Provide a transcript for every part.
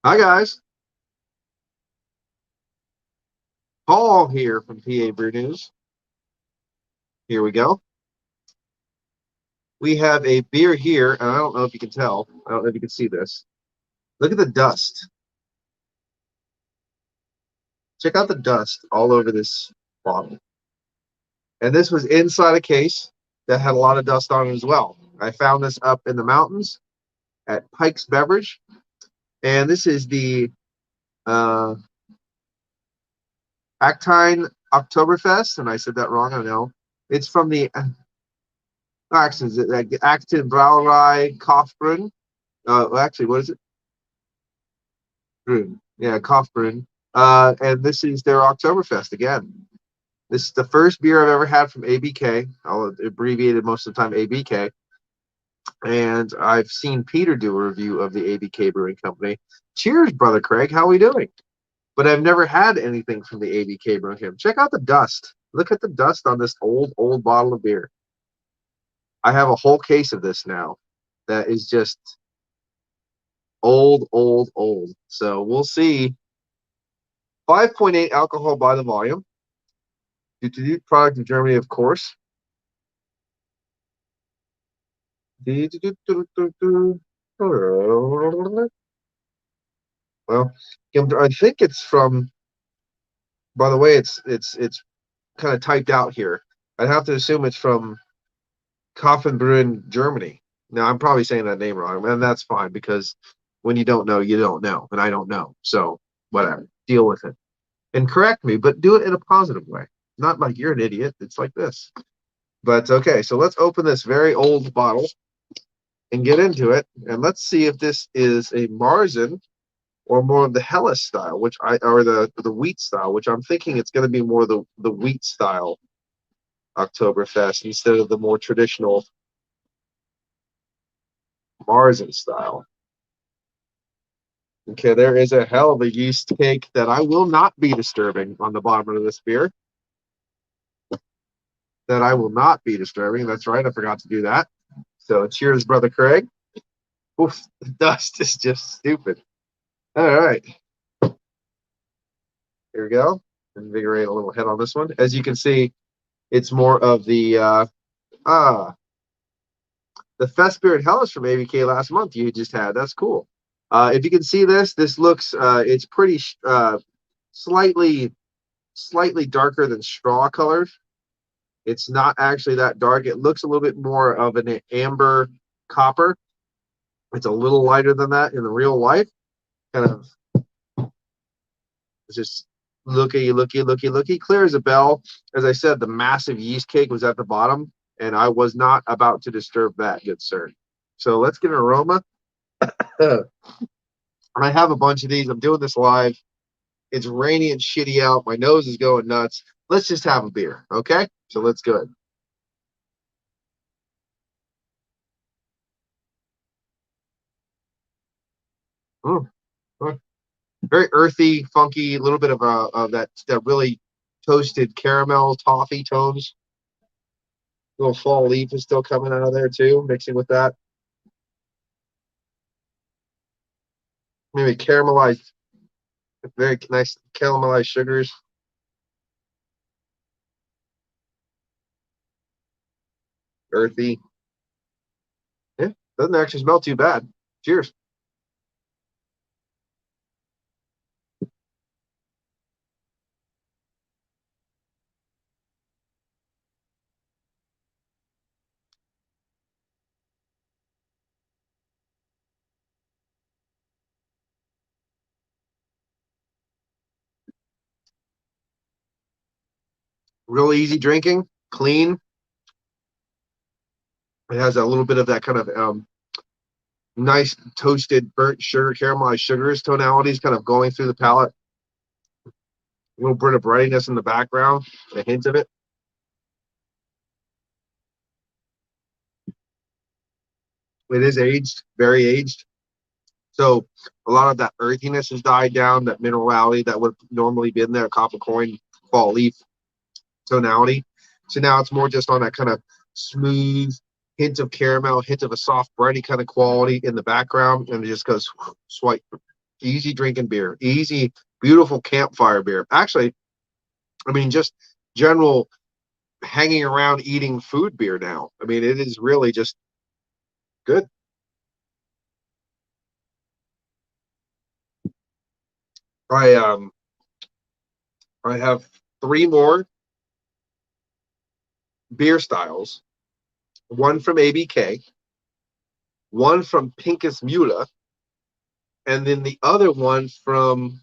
Hi guys, Paul here from PABrewNews. Here we go. We have a beer here, and I don't know if you can tell. I don't know if you can see this. Look at the dust. Check out the dust all over this bottle. And this was inside a case that had a lot of dust on it as well. I found this up in the mountains at Pike's Beverage, and this is the uh, Actine Oktoberfest, and I said that wrong. I know. It's from the Acton Brauerei Kaufbrunnen. Actually, what is it? Brewing. Yeah, Kaufbrunnen. And this is their Oktoberfest again. This is the first beer I've ever had from ABK. I'll abbreviate it most of the time ABK. And I've seen Peter do a review of the ABK Brewing Company. Cheers, brother Craig. How are we doing? But I've never had anything from the ABK Brewing Company. Check out the dust. Look at the dust on this old bottle of beer. I have a whole case of this now that is just old. So we'll see. 5.8 alcohol by the volume. Product of Germany, of course. Well, I think it's from. By the way, it's kind of typed out here. I'd have to assume it's from Kaufenbrunn, Germany. Now I'm probably saying that name wrong, and that's fine because when you don't know, you don't know, and I don't know. So whatever, deal with it and correct me, but do it in a positive way. Not like you're an idiot. It's like this. But okay, so let's open this very old bottle and get into it, and let's see if this is a Marzen or more of the Helles style, or the wheat style, which I'm thinking it's going to be more the wheat style Oktoberfest instead of the more traditional Marzen style. Okay, there is a hell of a yeast cake that I will not be disturbing on the bottom of this beer. That I will not be disturbing. That's right, I forgot to do that. So cheers, brother Craig. Oof, the dust is just stupid. All right, here we go. Invigorate a little head on this one. As you can see, it's more of the Fest beer and Hellas from ABK last month you just had. That's cool. If you can see this, this looks it's pretty slightly darker than straw colored. It's not actually that dark. It looks a little bit more of an amber copper. It's a little lighter than that in the real life. Kind of just looky, clear as a bell. As I said, the massive yeast cake was at the bottom, and I was not about to disturb that, good sir. So let's get an aroma. I have a bunch of these. I'm doing this live. It's rainy and shitty out. My nose is going nuts. Let's just have a beer, okay? So let's go. Mm, mm. Very earthy, funky, a little bit of that really toasted caramel toffee tones. Little fall leaf is still coming out of there too, mixing with that. Maybe caramelized, very nice caramelized sugars. Earthy. Yeah, doesn't actually smell too bad. Cheers. Real easy drinking, clean. It has a little bit of that kind of nice toasted burnt sugar, caramelized sugars tonalities kind of going through the palate. A little bit of brightness in the background, a hint of it. It is aged, very aged. So a lot of that earthiness has died down, that minerality that would normally be in there, copper coin, fall leaf tonality. So now it's more just on that kind of smooth hint of caramel, hint of a soft, brighty kind of quality in the background, and it just goes swipe easy drinking beer, easy, beautiful campfire beer. Actually, I mean, just general hanging around eating food beer now. I mean, it is really just good. I um I have three more beer styles. One from ABK, one from Pinkus Mule, and then the other one from,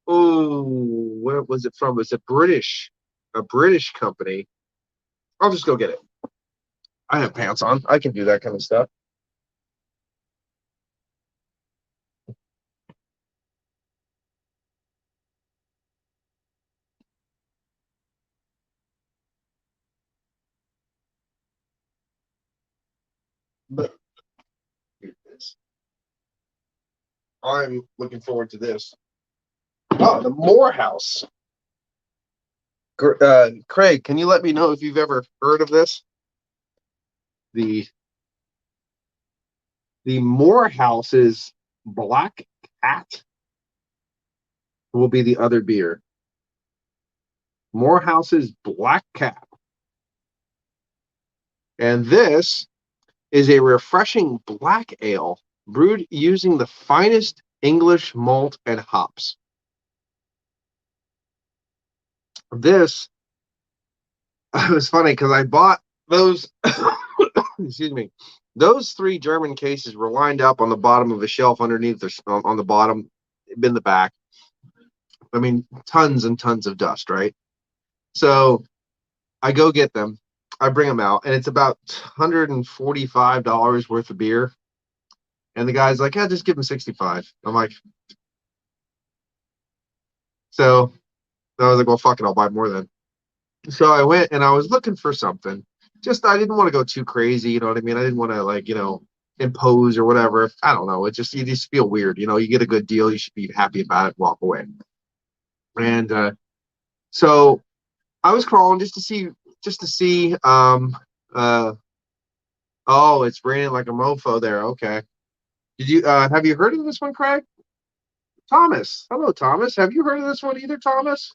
oh, where was it from? It's a British company. I'll just go get it. I have pants on. I can do that kind of stuff. But I'm looking forward to this. Oh, the Morehouse. Craig, can you let me know if you've ever heard of this? The the Morehouse's Black Cat will be the other beer. Morehouse's Black Cat. And this is a refreshing black ale brewed using the finest English malt and hops. This it was funny because I bought those excuse me, those three German cases were lined up on the bottom of a shelf underneath on the bottom in the back. I mean, tons and tons of dust, right? So I go get them. I bring them out, and it's about $145 worth of beer. And the guy's like, "Yeah, just give him 65." I'm like, so I was like, "Well, fuck it, I'll buy more then." So I went and I was looking for something. Just I didn't want to go too crazy, you know what I mean? I didn't want to like, impose or whatever. I don't know. It just you just feel weird, you get a good deal, you should be happy about it, walk away. And so I was crawling just to see uh oh, it's raining like a mofo there. Okay. Did you have you heard of this one, Craig? Thomas. Hello, Thomas. Have you heard of this one either, Thomas?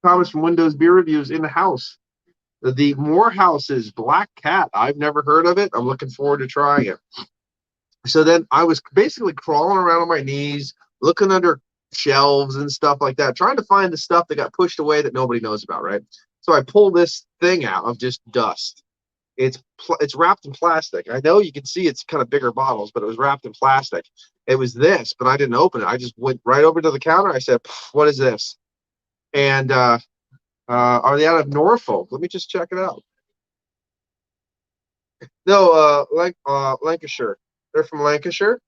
Thomas from Windows Beer Reviews in the house. The Morehouse's Black Cat. I've never heard of it. I'm looking forward to trying it. So then I was basically crawling around on my knees, looking under shelves and stuff like that, trying to find the stuff that got pushed away that nobody knows about, right? So I pull this thing out of just dust. It's wrapped in plastic. I know you can see it's kind of bigger bottles, but it was wrapped in plastic. It was this, but I didn't open it. I just went right over to the counter. I said, "What is this?" And are they out of Norfolk? Let me just check it out. No, Lancashire. They're from Lancashire.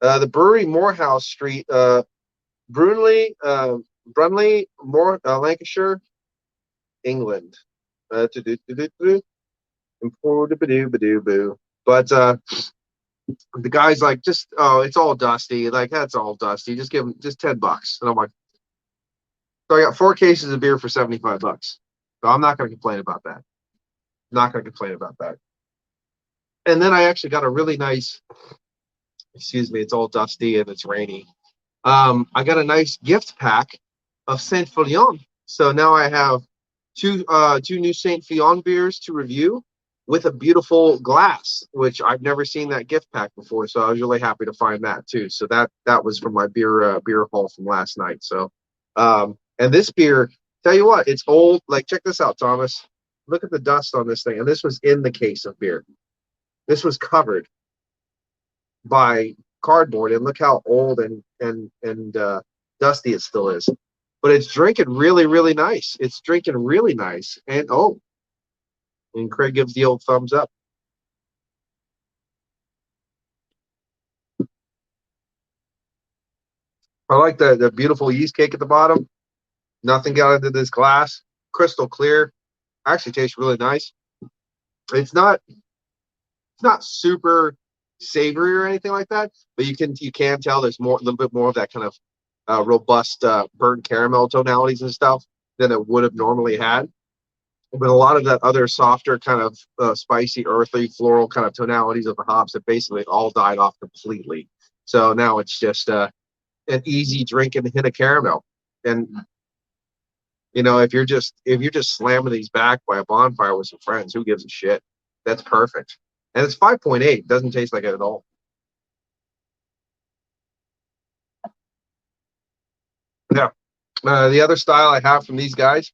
The brewery Morehouse Street, Brunley, Lancashire, England. But the guy's like, just it's all dusty. Like that's all dusty. Just give him just $10. And I'm like, so I got 4 cases of beer for $75. So I'm not going to complain about that. Not going to complain about that. And then I actually got a really nice. Excuse me, it's all dusty and it's rainy. I got a nice gift pack of Saint Filion. So now I have two new Saint Filion beers to review with a beautiful glass, which I've never seen that gift pack before. So I was really happy to find that too. So that was from my beer haul from last night. So and this beer, tell you what, it's old. Like check this out, Thomas. Look at the dust on this thing. And this was in the case of beer. This was covered by cardboard, and look how old and dusty it still is. But it's drinking really, really nice. It's drinking really nice. And and Craig gives the old thumbs up. I like the beautiful yeast cake at the bottom. Nothing got into this glass. Crystal clear. Actually tastes really nice. It's not super savory or anything like that, but you can tell there's a little bit more of that kind of robust burnt caramel tonalities and stuff than it would have normally had. But a lot of that other softer kind of spicy, earthy, floral kind of tonalities of the hops have basically all died off completely. So now it's just an easy drink and a hint of caramel. And if you're just slamming these back by a bonfire with some friends, who gives a shit? That's perfect. And it's 5.8. Doesn't taste like it at all. Yeah. The other style I have from these guys,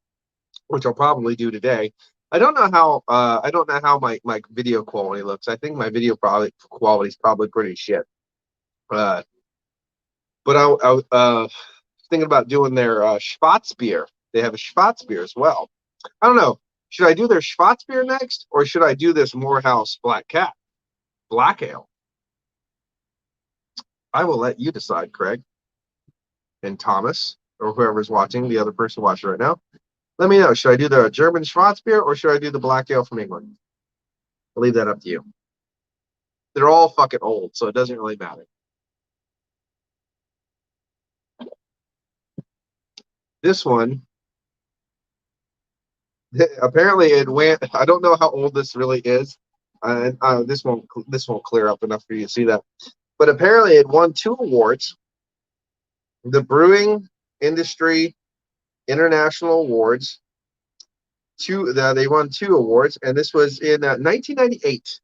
which I'll probably do today. I don't know how my video quality looks. I think my video quality is probably pretty shit. Uh, but I thinking about doing their Schwarzbier. They have a Schwarzbier as well. I don't know. Should I do their Schwarzbier next, or should I do this Morehouse Black Cat Black Ale? I will let you decide, Craig and Thomas, or whoever's watching, the other person watching right now. Let me know. Should I do the German Schwarzbier or should I do the Black Ale from England? I'll leave that up to you. They're all fucking old, so it doesn't really matter. This one, apparently it went. I don't know how old this really is. This won't clear up enough for you to see that. But apparently it won 2 awards. The Brewing Industry International Awards. They won 2 awards, and this was in 1998.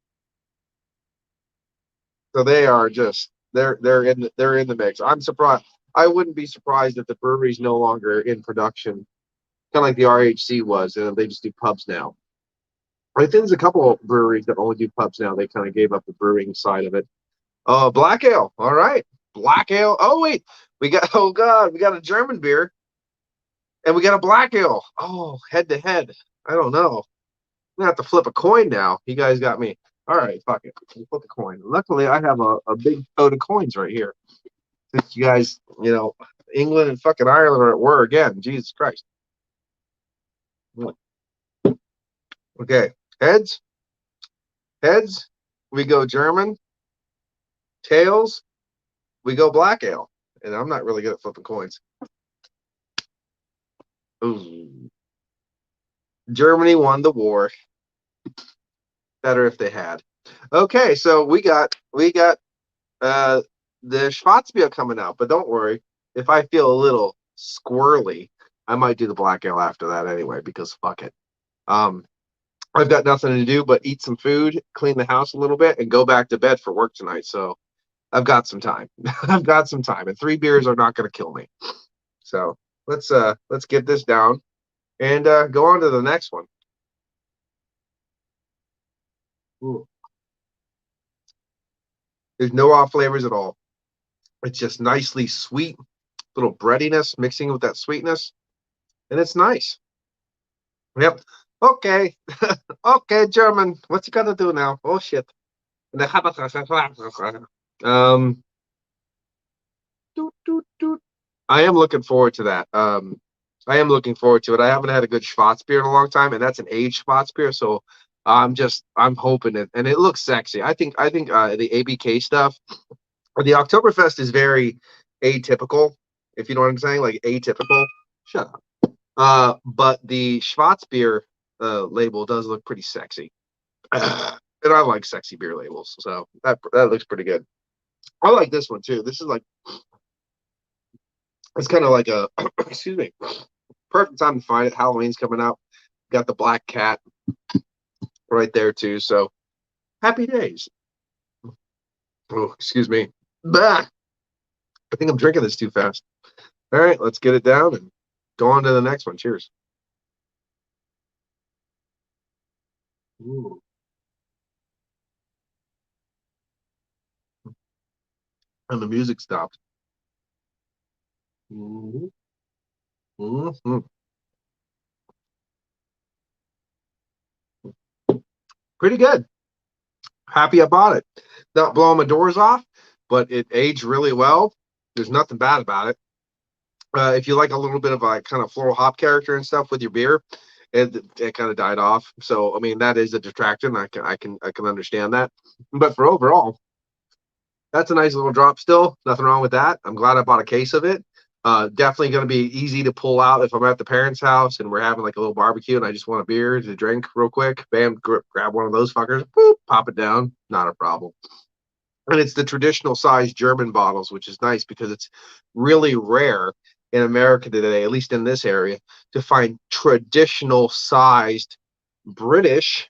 So they are just they're in the mix. I'm surprised. I wouldn't be surprised if the brewery's no longer in production, kind of like the RHC was, and they just do pubs now. I think there's a couple of breweries that only do pubs now. They kind of gave up the brewing side of it. Black ale. All right, black ale. Oh wait, oh god, we got a German beer, and we got a black ale. Oh, head to head. I don't know. I'm gonna have to flip a coin now. You guys got me. All right, fuck it. Flip a coin. Luckily, I have a big tote of coins right here. Since you guys, England and fucking Ireland are at war again. Jesus Christ. Okay, heads. Heads, we go German. Tails, we go black ale. And I'm not really good at flipping coins. Ooh. Germany won the war. Better if they had. Okay, so we got the Schwarzbier coming out, but don't worry. If I feel a little squirrely, I might do the black ale after that anyway, because fuck it. I've got nothing to do but eat some food, clean the house a little bit, and go back to bed for work tonight. So I've got some time. I've got some time, and 3 beers are not going to kill me. So let's get this down and go on to the next one. Ooh. There's no off flavors at all. It's just nicely sweet, little breadiness mixing with that sweetness, and it's nice. Yep. Okay. Okay, German. What you got to do now? Oh shit. Um. I am looking forward to that. I am looking forward to it. I haven't had a good Schwarzbier in a long time, and that's an aged Schwarzbier. So I'm hoping it, and it looks sexy. I think the ABK stuff, or the Oktoberfest is very atypical, if you know what I'm saying, like atypical. Shut up. But the Schwarzbier label does look pretty sexy, and I like sexy beer labels, so that looks pretty good. I like this one too. This is like it's kind of like a excuse me, perfect time to find it. Halloween's coming out. Got the black cat right there too. So happy days. Oh, excuse me. Bah! I think I'm drinking this too fast. All right, let's get it down and go on to the next one. Cheers. Ooh. And the music stopped. Mm-hmm. Mm-hmm. Pretty good. Happy I bought it. Not blowing my doors off, but it aged really well. There's nothing bad about it. If you like a little bit of a kind of floral hop character and stuff with your beer, it kind of died off. So I mean that is a detraction. I can understand that. But for overall, that's a nice little drop still. Nothing wrong with that. I'm glad I bought a case of it. Definitely going to be easy to pull out if I'm at the parents' house and we're having like a little barbecue and I just want a beer to drink real quick. Bam, grab one of those fuckers, boop, pop it down. Not a problem. And it's the traditional size German bottles, which is nice because it's really rare in America today, at least in this area, to find traditional sized British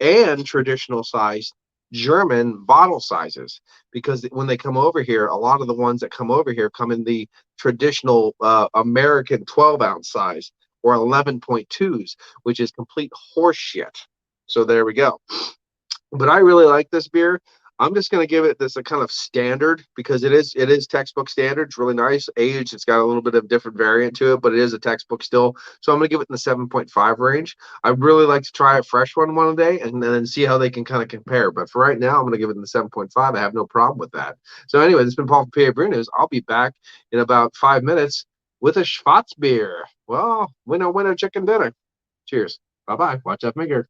and traditional sized German bottle sizes. Because when they come over here, a lot of the ones that come over here come in the traditional American 12-ounce size or 11.2s, which is complete horseshit. So there we go. But I really like this beer. I'm just going to give it this a kind of standard because it is textbook standard. It's really nice aged. It's got a little bit of different variant to it, but it is a textbook still. So I'm going to give it in the 7.5 range. I'd really like to try a fresh one day and then see how they can kind of compare. But for right now, I'm going to give it in the 7.5. I have no problem with that. So anyway, this has been Paul from PA Brew News. I'll be back in about 5 minutes with a Schwarz beer. Well, winner, winner, chicken dinner. Cheers. Bye-bye. Watch that finger.